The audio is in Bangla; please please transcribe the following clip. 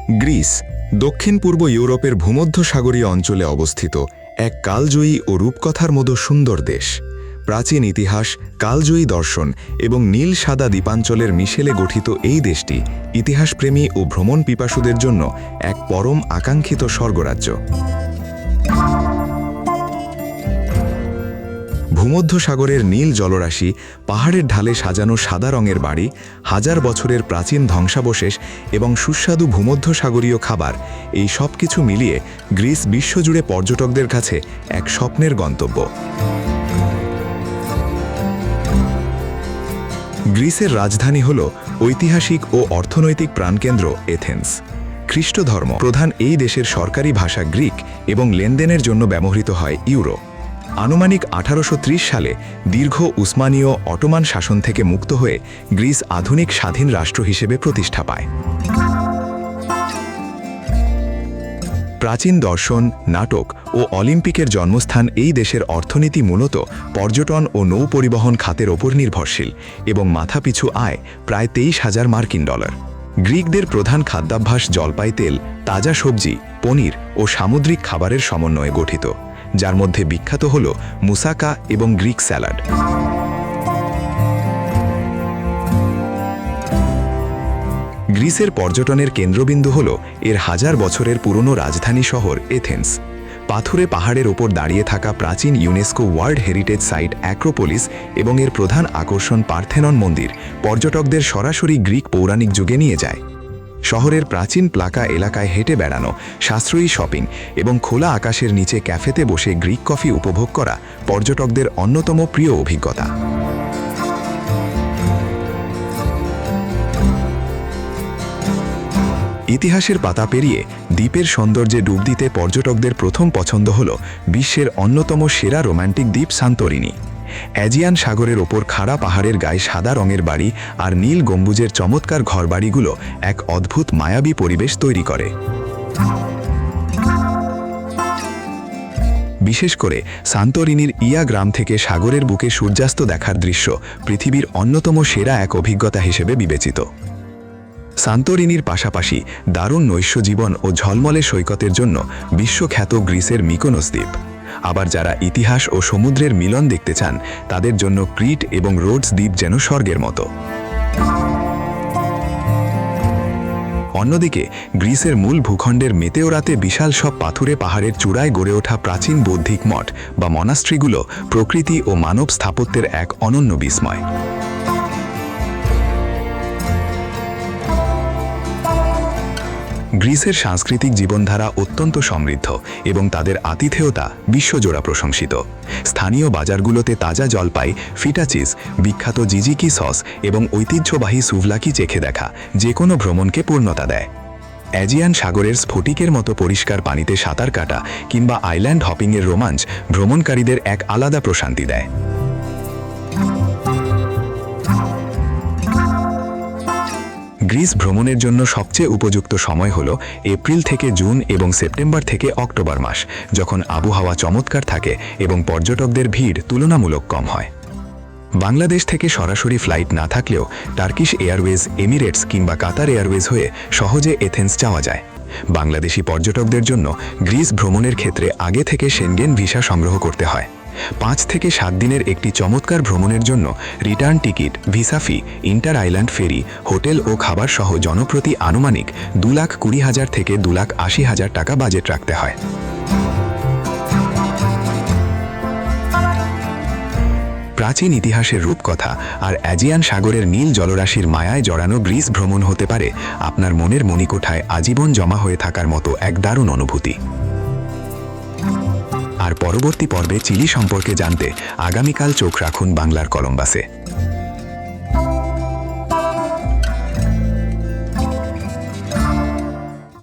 গ্রিস দক্ষিণ পূর্ব ইউরোপের ভূমধ্যসাগরীয় অঞ্চলে অবস্থিত এক কালজয়ী ও রূপকথার মতো সুন্দর দেশ। প্রাচীন ইতিহাস, কালজয়ী দর্শন এবং নীল সাদা দ্বীপাঞ্চলের মিশেলে গঠিত এই দেশটি ইতিহাসপ্রেমী ও ভ্রমণ পিপাসুদের জন্য এক পরম আকাঙ্ক্ষিত স্বর্গরাজ্য। ভূমধ্যসাগরের নীল জলরাশি, পাহাড়ের ঢালে সাজানো সাদা রঙের বাড়ি, হাজার বছরের প্রাচীন ধ্বংসাবশেষ এবং সুস্বাদু ভূমধ্যসাগরীয় খাবার, এই সব কিছু মিলিয়ে গ্রিস বিশ্বজুড়ে পর্যটকদের কাছে এক স্বপ্নের গন্তব্য। গ্রিসের রাজধানী হল ঐতিহাসিক ও অর্থনৈতিক প্রাণকেন্দ্র এথেন্স। খ্রিস্ট ধর্ম প্রধান এই দেশের সরকারি ভাষা গ্রিক এবং লেনদেনের জন্য ব্যবহৃত হয় ইউরো। আনুমানিক 1830 সালে দীর্ঘ উসমানীয় অটোমান শাসন থেকে মুক্ত হয়ে গ্রিস আধুনিক স্বাধীন রাষ্ট্র হিসেবে প্রতিষ্ঠা পায়। প্রাচীন দর্শন, নাটক ও অলিম্পিকের জন্মস্থান এই দেশের অর্থনীতি মূলত পর্যটন ও নৌ পরিবহন খাতের ওপর নির্ভরশীল এবং মাথাপিছু আয় প্রায় 23,000 মার্কিন ডলার। গ্রিকদের প্রধান খাদ্যাভ্যাস জলপাই তেল, তাজা সবজি, পনির ও সামুদ্রিক খাবারের সমন্বয়ে গঠিত, যার মধ্যে বিখ্যাত হল মুসাকা এবং গ্রিক স্যালাড। গ্রিসের পর্যটনের কেন্দ্রবিন্দু হল এর হাজার বছরের পুরনো রাজধানী শহর এথেন্স। পাথুরে পাহাড়ের ওপর দাঁড়িয়ে থাকা প্রাচীন UNESCO world heritage site Acropolis এবং এর প্রধান আকর্ষণ পার্থেনন মন্দির পর্যটকদের সরাসরি গ্রিক পৌরাণিক যুগে নিয়ে যায়। শহরের প্রাচীন প্লাকা এলাকায় হেঁটে বেড়ানো, সাশ্রয়ী শপিং এবং খোলা আকাশের নিচে ক্যাফেতে বসে গ্রিক কফি উপভোগ করা পর্যটকদের অন্যতম প্রিয় অভিজ্ঞতা। ইতিহাসের পাতা পেরিয়ে দ্বীপের সৌন্দর্যে ডুব দিতে পর্যটকদের প্রথম পছন্দ হল বিশ্বের অন্যতম সেরা রোম্যান্টিক দ্বীপ সান্তোরিনি। অ্যাজিয়ান সাগরের ওপর খাড়া পাহাড়ের গায়ে সাদা রঙের বাড়ি আর নীল গম্বুজের চমৎকার ঘরবাড়িগুলো এক অদ্ভুত মায়াবী পরিবেশ তৈরি করে। বিশেষ করে সান্তোরিনির ইয়া গ্রাম থেকে সাগরের বুকে সূর্যাস্ত দেখার দৃশ্য পৃথিবীর অন্যতম সেরা এক অভিজ্ঞতা হিসেবে বিবেচিত। সান্তোরিনির পাশাপাশি দারুণ নৈশ জীবন ও ঝলমলে সৈকতের জন্য বিশ্বখ্যাত গ্রিসের মিকোনোস দ্বীপ। আবার যারা ইতিহাস ও সমুদ্রের মিলন দেখতে চান, তাদের জন্য ক্রিট এবং রোডস দ্বীপ যেন স্বর্গের মতো। অন্যদিকে গ্রিসের মূল ভূখণ্ডের মেতেওরাতে বিশাল সব পাথুরে পাহাড়ের চূড়ায় গড়ে ওঠা প্রাচীন বৌদ্ধিক মঠ বা মনাস্ট্রিগুলো প্রকৃতি ও মানব স্থাপত্যের এক অনন্য বিস্ময়। গ্রিসের সাংস্কৃতিক জীবনধারা অত্যন্ত সমৃদ্ধ এবং তাদের আতিথেয়তা বিশ্বজোড়া প্রশংসিত। স্থানীয় বাজারগুলোতে তাজা জলপাই, ফিটা চিজ, বিখ্যাত জিজিকি সস এবং ঐতিহ্যবাহী সুভলাকি চেখে দেখা যে কোনো ভ্রমণকে পূর্ণতা দেয়। অ্যাজিয়ান সাগরের স্ফটিকের মতো পরিষ্কার পানিতে সাঁতার কাটা কিংবা আইল্যান্ড হপিংয়ের রোমাঞ্চ ভ্রমণকারীদের এক আলাদা প্রশান্তি দেয়। গ্রিস ভ্রমণের জন্য সবচেয়ে উপযুক্ত সময় হল এপ্রিল থেকে জুন এবং সেপ্টেম্বর থেকে অক্টোবর মাস, যখন আবহাওয়া চমৎকার থাকে এবং পর্যটকদের ভিড় তুলনামূলক কম হয়। বাংলাদেশ থেকে সরাসরি ফ্লাইট না থাকলেও টার্কিশ এয়ারওয়েজ, এমিরেটস কিংবা কাতার এয়ারওয়েজ হয়ে সহজে এথেন্স যাওয়া যায়। বাংলাদেশি পর্যটকদের জন্য গ্রিস ভ্রমণের ক্ষেত্রে আগে থেকে সেনগেন ভিসা সংগ্রহ করতে হয়। 5 থেকে 7 দিনের একটি চমৎকার ভ্রমণের জন্য return ticket, visa fee, inter island ferry, hotel ও খাবার সহ জনপ্রতি আনুমানিক 2,20,000 থেকে 2,80,000 টাকা বাজেট রাখতে হয়। প্রাচীন ইতিহাসের রূপকথা আর অ্যাজিয়ান সাগরের নীল জলরাশির মায়ায় জড়ানো গ্রিস ভ্রমণ হতে পারে আপনার মনের মণিকোঠায় আজীবন জমা হয়ে থাকার মতো এক দারুণ অনুভূতি। আর পরবর্তী পর্বে চিলি সম্পর্কে জানতে আগামীকাল চোখ রাখুন বাংলার কলম্বাসে।